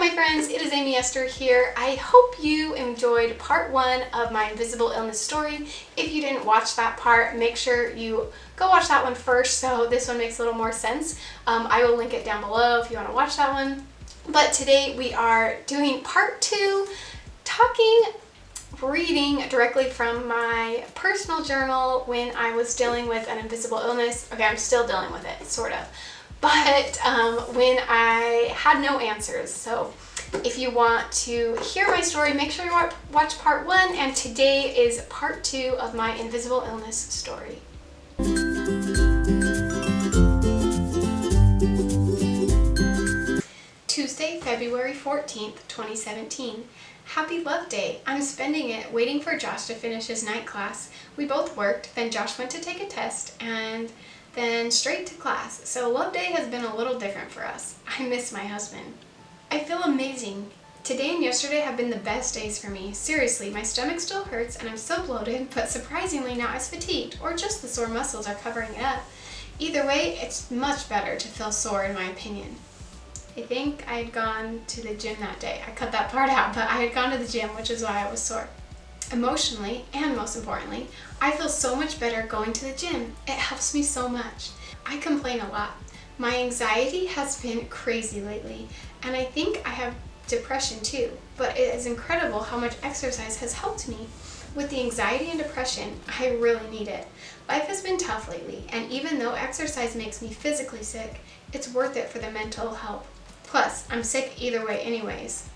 my friends, it is Aimee Esther here. I hope you enjoyed part 1 of my invisible illness story. If you didn't watch that part, make sure you go watch that one first so this one makes a little more sense. I will link it down below if you want to watch that one. But today we are doing part 2, reading directly from my personal journal when I was dealing with an invisible illness. Okay, I'm still dealing with it, sort of. But when I had no answers. So if you want to hear my story, make sure you watch part 1, and today is part 2 of my invisible illness story. Tuesday, February 14th, 2017. Happy Love Day. I'm spending it waiting for Josh to finish his night class. We both worked, then Josh went to take a test, and then straight to class. So Love Day has been a little different for us. I miss my husband. I feel amazing. Today and yesterday have been the best days for me. Seriously, my stomach still hurts and I'm so bloated, but surprisingly not as fatigued, or just the sore muscles are covering it up. Either way, it's much better to feel sore in my opinion. I think I had gone to the gym that day. I cut that part out, but I had gone to the gym, which is why I was sore. Emotionally, and most importantly, I feel so much better going to the gym. It helps me so much. I complain a lot. My anxiety has been crazy lately, and I think I have depression too, but it is incredible how much exercise has helped me. With the anxiety and depression, I really need it. Life has been tough lately, and even though exercise makes me physically sick, it's worth it for the mental health. Plus, I'm sick either way anyways.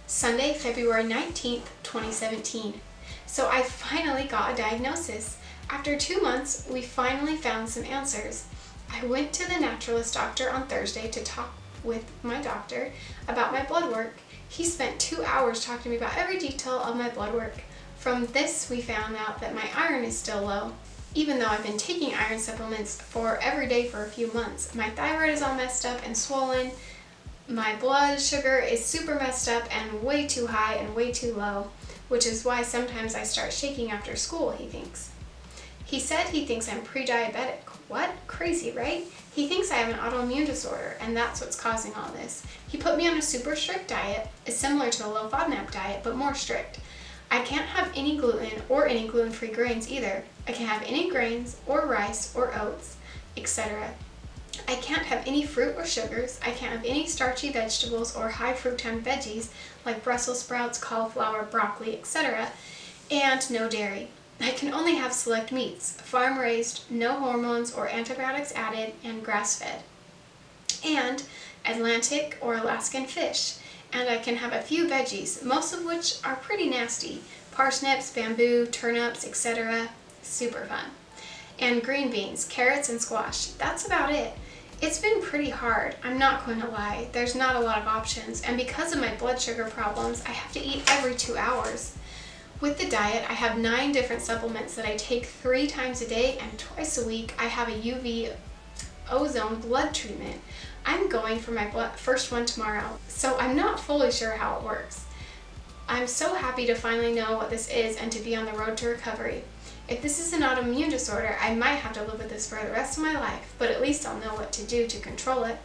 Sunday, February 19th, 2017. So I finally got a diagnosis. After 2 months, we finally found some answers. I went to the naturalist doctor on Thursday to talk with my doctor about my blood work. He spent 2 hours talking to me about every detail of my blood work. From this, we found out that my iron is still low. Even though I've been taking iron supplements for every day for a few months, my thyroid is all messed up and swollen. My blood sugar is super messed up and way too high and way too low, which is why sometimes I start shaking after school, he thinks. He said he thinks I'm pre-diabetic. What? Crazy, right? He thinks I have an autoimmune disorder, and that's what's causing all this. He put me on a super strict diet. It's similar to a low FODMAP diet, but more strict. I can't have any gluten or any gluten-free grains either. I can't have any grains or rice or oats, etc. I can't have any fruit or sugars. I can't have any starchy vegetables or high fructose veggies like Brussels sprouts, cauliflower, broccoli, etc. And no dairy. I can only have select meats, farm-raised, no hormones or antibiotics added, and grass-fed. And Atlantic or Alaskan fish. And I can have a few veggies, most of which are pretty nasty. Parsnips, bamboo, turnips, etc. Super fun. And green beans, carrots, and squash. That's about it. It's been pretty hard, I'm not going to lie. There's not a lot of options, and because of my blood sugar problems, I have to eat every 2 hours. With the diet, I have 9 different supplements that I take 3 times a day, and twice a week I have a UV ozone blood treatment. I'm going for my first one tomorrow, so I'm not fully sure how it works. I'm so happy to finally know what this is and to be on the road to recovery. If this is an autoimmune disorder, I might have to live with this for the rest of my life, but at least I'll know what to do to control it.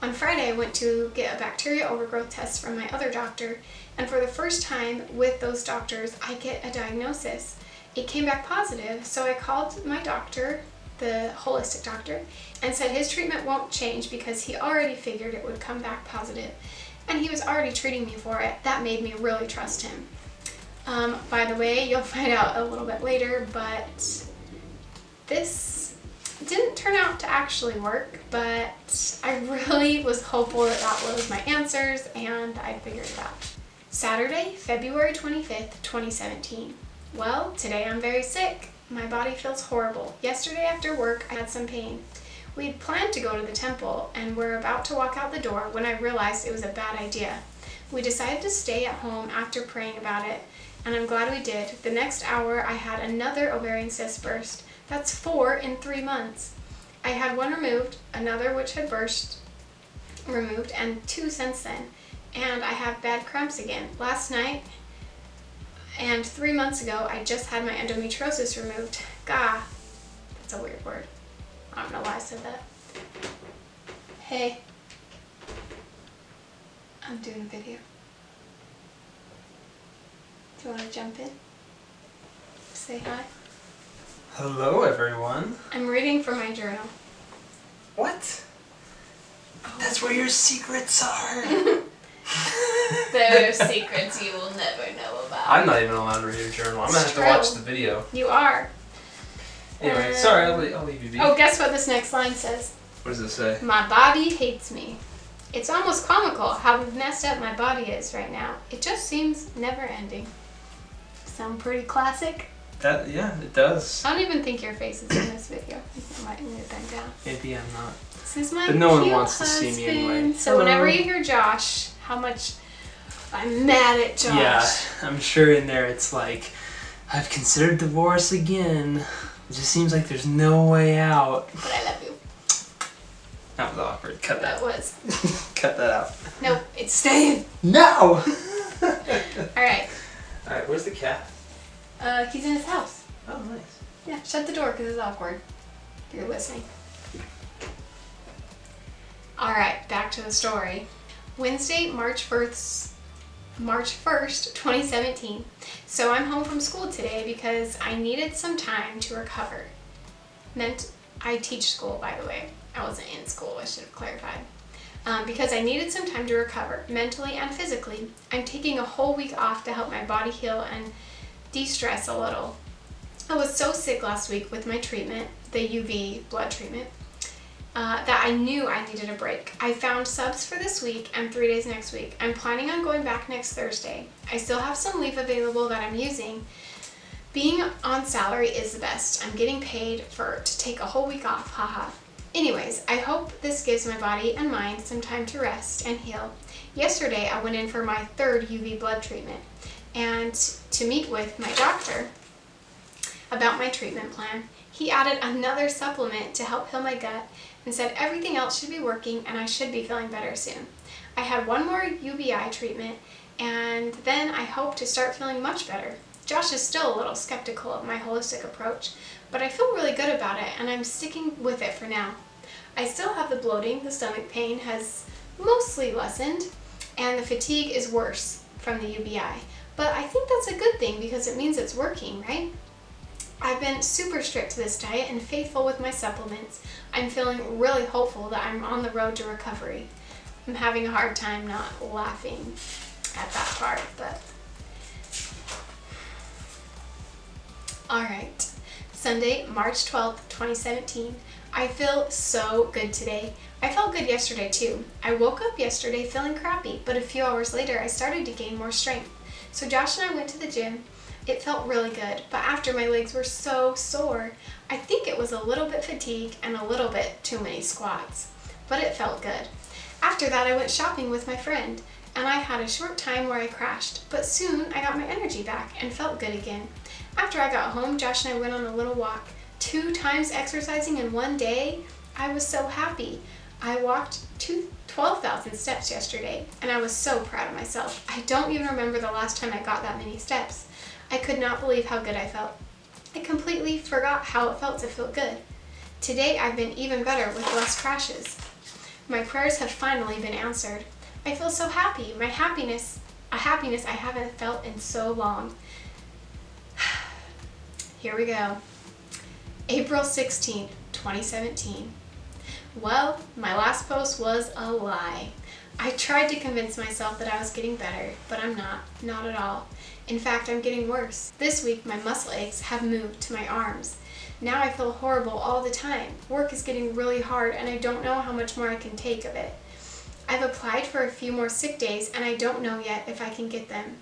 On Friday, I went to get a bacteria overgrowth test from my other doctor, and for the first time with those doctors, I get a diagnosis. It came back positive, so I called my doctor, the holistic doctor, and said his treatment won't change because he already figured it would come back positive, and he was already treating me for it. That made me really trust him. By the way, you'll find out a little bit later, but this didn't turn out to actually work, but I really was hopeful that that was my answers, and I figured it out. Saturday, February 25th, 2017. Well, today I'm very sick. My body feels horrible. Yesterday after work, I had some pain. We had planned to go to the temple, and were about to walk out the door when I realized it was a bad idea. We decided to stay at home after praying about it, and I'm glad we did. The next hour, I had another ovarian cyst burst. That's 4 in 3 months. I had 1 removed, another which had burst removed, and 2 since then. And I have bad cramps again. Last night and 3 months ago, I just had my endometriosis removed. Gah, that's a weird word. I don't know why I said that. Hey, I'm doing a video. Do you want to jump in? Say hi. Hello, everyone. I'm reading from my journal. What? That's where your secrets are. Those secrets you will never know about. I'm not even allowed to read your journal. I'm going to have to watch the video. You are. Anyway, sorry, I'll leave you be. Oh, guess what this next line says? What does it say? My body hates me. It's almost comical how messed up my body is right now. It just seems never ending. Sound pretty classic? Yeah, it does. I don't even think your face is in this video. I might move that down. Maybe I'm not. This is my But no one cute wants husband. to see me anyway. So whenever you hear Josh, how much I'm mad at Josh. Yeah, I'm sure in there it's like, I've considered divorce again. It just seems like there's no way out. But I love you. That was awkward. Cut that. That was. Cut that out. Nope, it's staying. No! Alright. Alright, where's the cat? He's in his house. Oh, nice. Yeah, shut the door because it's awkward. If you're listening. Alright, back to the story. Wednesday, March 1st, 2017. So I'm home from school today because I needed some time to recover. I teach school, by the way. I wasn't in school, I should have clarified. Because I needed some time to recover, mentally and physically. I'm taking a whole week off to help my body heal and de-stress a little. I was so sick last week with my treatment, the UV blood treatment, that I knew I needed a break. I found subs for this week and 3 days next week. I'm planning on going back next Thursday. I still have some leave available that I'm using. Being on salary is the best. I'm getting paid to take a whole week off, haha. Anyways, I hope this gives my body and mind some time to rest and heal. Yesterday, I went in for my 3rd UV blood treatment and to meet with my doctor about my treatment plan. He added another supplement to help heal my gut and said everything else should be working and I should be feeling better soon. I had one more UBI treatment and then I hope to start feeling much better. Josh is still a little skeptical of my holistic approach, but I feel really good about it and I'm sticking with it for now. I still have the bloating, the stomach pain has mostly lessened, and the fatigue is worse from the UBI. But I think that's a good thing because it means it's working, right? I've been super strict to this diet and faithful with my supplements. I'm feeling really hopeful that I'm on the road to recovery. I'm having a hard time not laughing at that part, but... Alright, Sunday, March 12th, 2017. I feel so good today. I felt good yesterday too. I woke up yesterday feeling crappy, but a few hours later I started to gain more strength. So Josh and I went to the gym. It felt really good, but after my legs were so sore, I think it was a little bit fatigue and a little bit too many squats, but it felt good. After that I went shopping with my friend, and I had a short time where I crashed, but soon I got my energy back and felt good again. After I got home, Josh and I went on a little walk. 2 times exercising in one day. I was so happy. I walked 12,000 steps yesterday, and I was so proud of myself. I don't even remember the last time I got that many steps. I could not believe how good I felt. I completely forgot how it felt to feel good. Today I've been even better with less crashes. My prayers have finally been answered. I feel so happy. A happiness I haven't felt in so long. Here we go. April 16th, 2017. Well, my last post was a lie. I tried to convince myself that I was getting better, but I'm not at all. In fact, I'm getting worse. This week, my muscle aches have moved to my arms. Now I feel horrible all the time. Work is getting really hard and I don't know how much more I can take of it. I've applied for a few more sick days and I don't know yet if I can get them.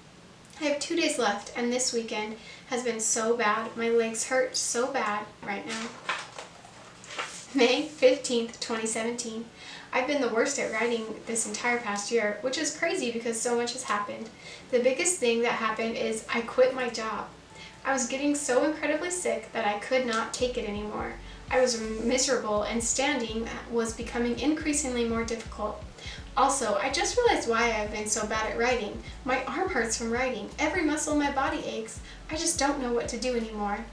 I have 2 days left and this weekend has been so bad. My legs hurt so bad right now. May 15th, 2017. I've been the worst at writing this entire past year, which is crazy because so much has happened. The biggest thing that happened is I quit my job. I was getting so incredibly sick that I could not take it anymore. I was miserable and standing was becoming increasingly more difficult. Also, I just realized why I've been so bad at writing. My arm hurts from writing. Every muscle in my body aches. I just don't know what to do anymore.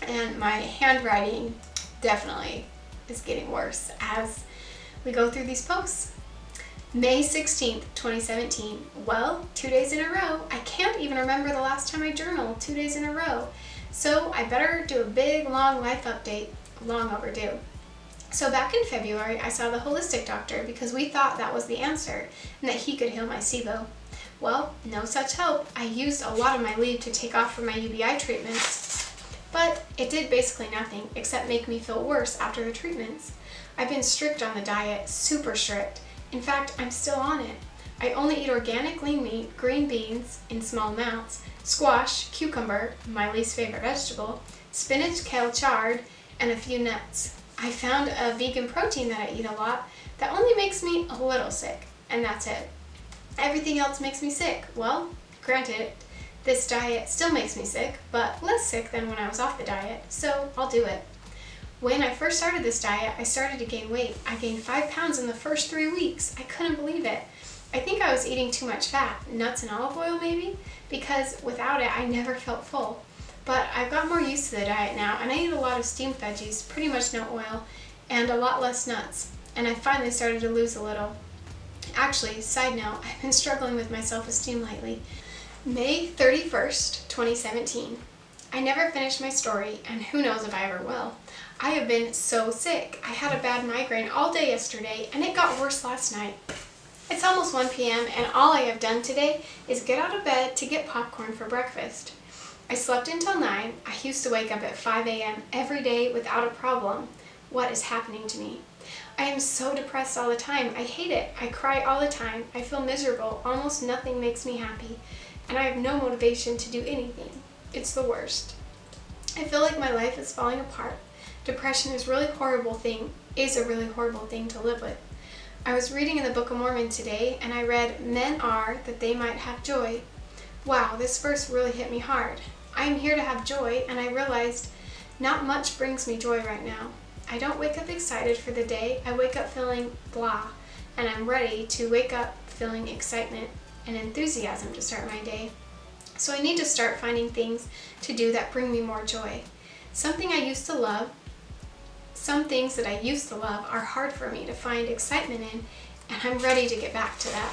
And my handwriting definitely is getting worse as we go through these posts. May 16th, 2017. Well, 2 days in a row. I can't even remember the last time I journaled 2 days in a row. So I better do a big, long life update. Long overdue. So back in February, I saw the holistic doctor because we thought that was the answer and that he could heal my SIBO. Well, no such help. I used a lot of my leave to take off from my UBI treatments, but it did basically nothing except make me feel worse after the treatments. I've been strict on the diet, super strict. In fact, I'm still on it. I only eat organic lean meat, green beans in small amounts, squash, cucumber, my least favorite vegetable, spinach, kale, chard, and a few nuts. I found a vegan protein that I eat a lot that only makes me a little sick, and that's it. Everything else makes me sick. Well, granted, this diet still makes me sick, but less sick than when I was off the diet, so I'll do it. When I first started this diet, I started to gain weight. I gained 5 pounds in the first 3 weeks. I couldn't believe it. I think I was eating too much fat, nuts and olive oil maybe, because without it I never felt full. But I've got more used to the diet now, and I eat a lot of steamed veggies, pretty much no oil, and a lot less nuts. And I finally started to lose a little. Actually, side note, I've been struggling with my self-esteem lately. May 31st, 2017. I never finished my story, and who knows if I ever will. I have been so sick. I had a bad migraine all day yesterday, and it got worse last night. It's almost 1 p.m., and all I have done today is get out of bed to get popcorn for breakfast. I slept until 9. I used to wake up at 5 a.m. every day without a problem. What is happening to me? I am so depressed all the time. I hate it. I cry all the time. I feel miserable. Almost nothing makes me happy. And I have no motivation to do anything. It's the worst. I feel like my life is falling apart. Depression is a really horrible thing to live with. I was reading in the Book of Mormon today, and I read, "Men are that they might have joy." Wow, this verse really hit me hard. I am here to have joy, and I realized not much brings me joy right now. I don't wake up excited for the day. I wake up feeling blah, and I'm ready to wake up feeling excitement and enthusiasm to start my day. So I need to start finding things to do that bring me more joy. Some things that I used to love are hard for me to find excitement in, and I'm ready to get back to that.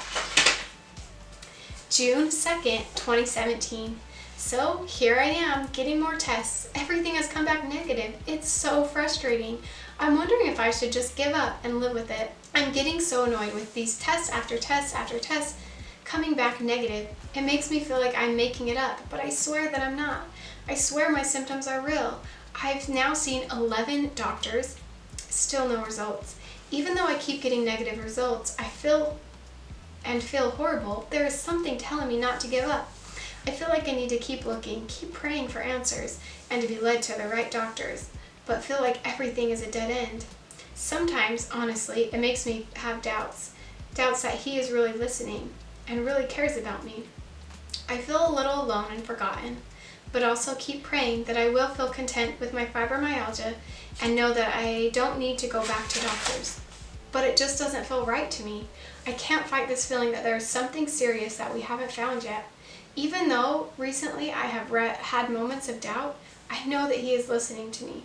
June 2nd, 2017. So here I am, getting more tests. Everything has come back negative. It's so frustrating. I'm wondering if I should just give up and live with it. I'm getting so annoyed with these tests after tests after tests coming back negative. It makes me feel like I'm making it up, but I swear that I'm not. I swear my symptoms are real. I've now seen 11 doctors, still no results. Even though I keep getting negative results, I feel horrible. There is something telling me not to give up. I feel like I need to keep looking, keep praying for answers, and to be led to the right doctors, but feel like everything is a dead end. Sometimes, honestly, it makes me have doubts that he is really listening and really cares about me. I feel a little alone and forgotten, but also keep praying that I will feel content with my fibromyalgia and know that I don't need to go back to doctors. But it just doesn't feel right to me. I can't fight this feeling that there is something serious that we haven't found yet. Even though recently I have had moments of doubt, I know that he is listening to me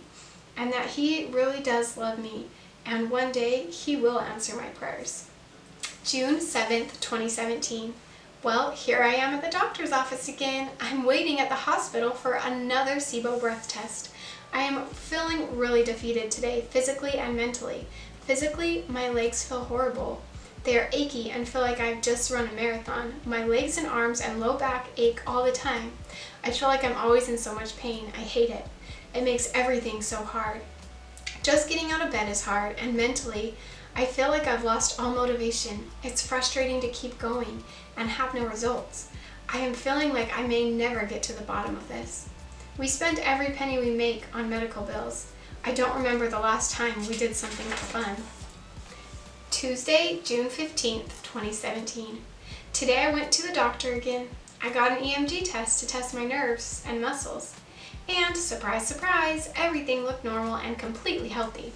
and that he really does love me, and one day he will answer my prayers. June 7th, 2017. Well, here I am at the doctor's office again. I'm waiting at the hospital for another SIBO breath test. I am feeling really defeated today, physically and mentally. Physically, my legs feel horrible. They are achy and feel like I've just run a marathon. My legs and arms and low back ache all the time. I feel like I'm always in so much pain. I hate it. It makes everything so hard. Just getting out of bed is hard, and mentally, I feel like I've lost all motivation. It's frustrating to keep going and have no results. I am feeling like I may never get to the bottom of this. We spend every penny we make on medical bills. I don't remember the last time we did something for fun. Tuesday, June 15th, 2017. Today I went to the doctor again. I got an EMG test to test my nerves and muscles. And surprise, surprise, everything looked normal and completely healthy.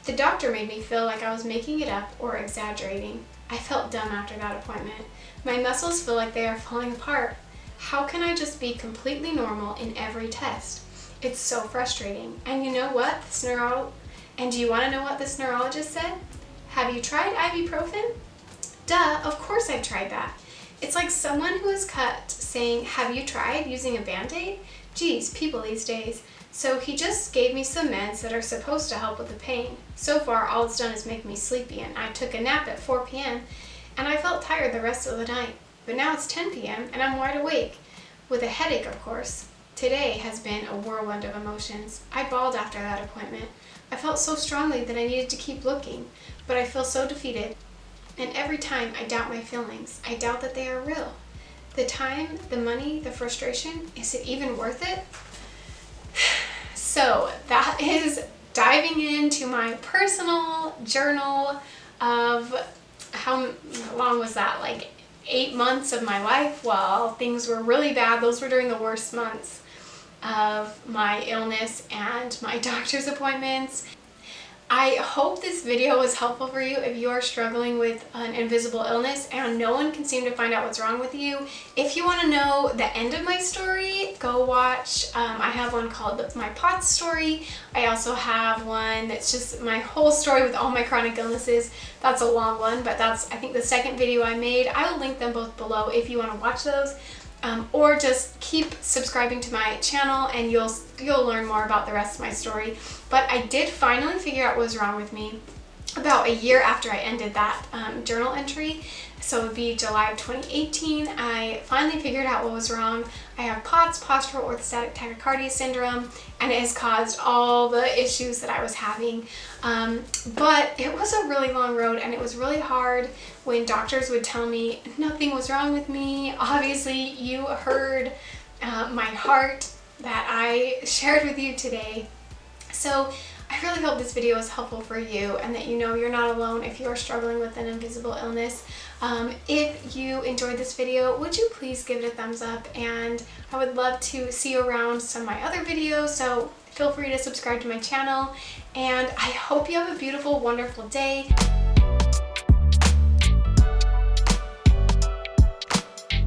The doctor made me feel like I was making it up or exaggerating. I felt dumb after that appointment. My muscles feel like they are falling apart. How can I just be completely normal in every test? It's so frustrating. And you know what? Do you want to know what this neurologist said? Have you tried ibuprofen? Duh, of course I've tried that. It's like someone who is cut saying, have you tried using a Band-Aid? Geez, people these days. So he just gave me some meds that are supposed to help with the pain. So far, all it's done is make me sleepy, and I took a nap at 4 p.m. and I felt tired the rest of the night. But now it's 10 p.m. and I'm wide awake, with a headache, of course. Today has been a whirlwind of emotions. I bawled after that appointment. I felt so strongly that I needed to keep looking, but I feel so defeated. And every time I doubt my feelings, I doubt that they are real. The time, the money, the frustration, is it even worth it? So that is diving into my personal journal of how long was that? Like 8 months of my life while things were really bad. Those were during the worst months of my illness and my doctor's appointments. I hope this video was helpful for you if you are struggling with an invisible illness and no one can seem to find out what's wrong with you. If you want to know the end of my story, go watch. I have one called My POTS Story. I also have one that's just my whole story with all my chronic illnesses. That's a long one, but that's, I think, the second video I made. I will link them both below if you want to watch those. Or just keep subscribing to my channel and you'll learn more about the rest of my story. But I did finally figure out what was wrong with me about a year after I ended that journal entry. So it would be July of 2018. I finally figured out what was wrong. I have POTS, postural orthostatic tachycardia syndrome, and it has caused all the issues that I was having. But it was a really long road and it was really hard when doctors would tell me nothing was wrong with me. Obviously, you heard my heart that I shared with you today. So I really hope this video was helpful for you and that you know you're not alone if you are struggling with an invisible illness. If you enjoyed this video, would you please give it a thumbs up, and I would love to see you around some of my other videos, so feel free to subscribe to my channel, and I hope you have a beautiful, wonderful day.